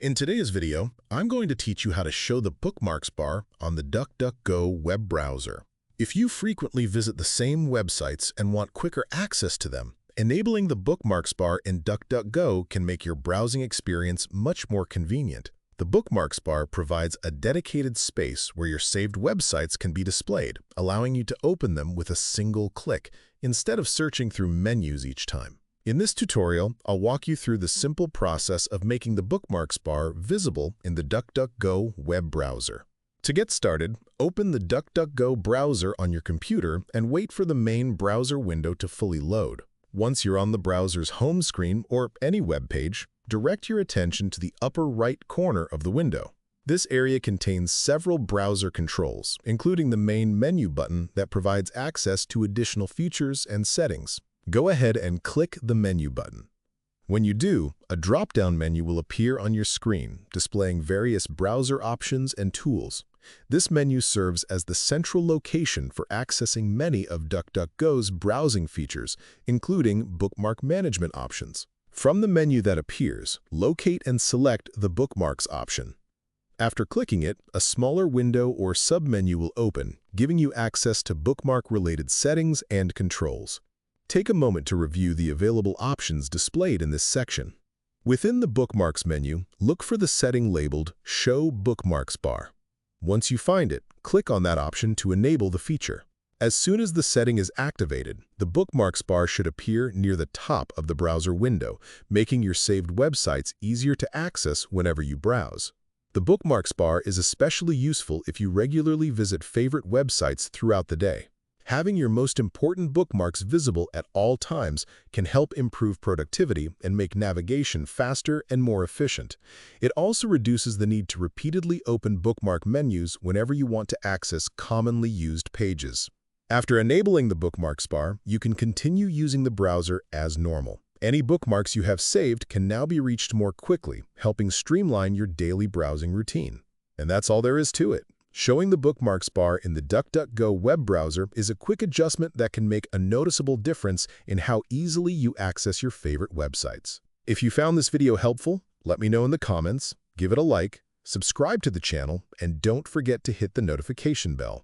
In today's video, I'm going to teach you how to show the bookmarks bar on the DuckDuckGo web browser. If you frequently visit the same websites and want quicker access to them, enabling the bookmarks bar in DuckDuckGo can make your browsing experience much more convenient. The bookmarks bar provides a dedicated space where your saved websites can be displayed, allowing you to open them with a single click instead of searching through menus each time. In this tutorial, I'll walk you through the simple process of making the bookmarks bar visible in the DuckDuckGo web browser. To get started, open the DuckDuckGo browser on your computer and wait for the main browser window to fully load. Once you're on the browser's home screen or any web page, direct your attention to the upper right corner of the window. This area contains several browser controls, including the main menu button that provides access to additional features and settings. Go ahead and click the menu button. When you do, a drop-down menu will appear on your screen, displaying various browser options and tools. This menu serves as the central location for accessing many of DuckDuckGo's browsing features, including bookmark management options. From the menu that appears, locate and select the Bookmarks option. After clicking it, a smaller window or submenu will open, giving you access to bookmark-related settings and controls. Take a moment to review the available options displayed in this section. Within the Bookmarks menu, look for the setting labeled Show Bookmarks Bar. Once you find it, click on that option to enable the feature. As soon as the setting is activated, the bookmarks bar should appear near the top of the browser window, making your saved websites easier to access whenever you browse. The bookmarks bar is especially useful if you regularly visit favorite websites throughout the day. Having your most important bookmarks visible at all times can help improve productivity and make navigation faster and more efficient. It also reduces the need to repeatedly open bookmark menus whenever you want to access commonly used pages. After enabling the bookmarks bar, you can continue using the browser as normal. Any bookmarks you have saved can now be reached more quickly, helping streamline your daily browsing routine. And that's all there is to it. Showing the bookmarks bar in the DuckDuckGo web browser is a quick adjustment that can make a noticeable difference in how easily you access your favorite websites. If you found this video helpful, let me know in the comments, give it a like, subscribe to the channel, and don't forget to hit the notification bell.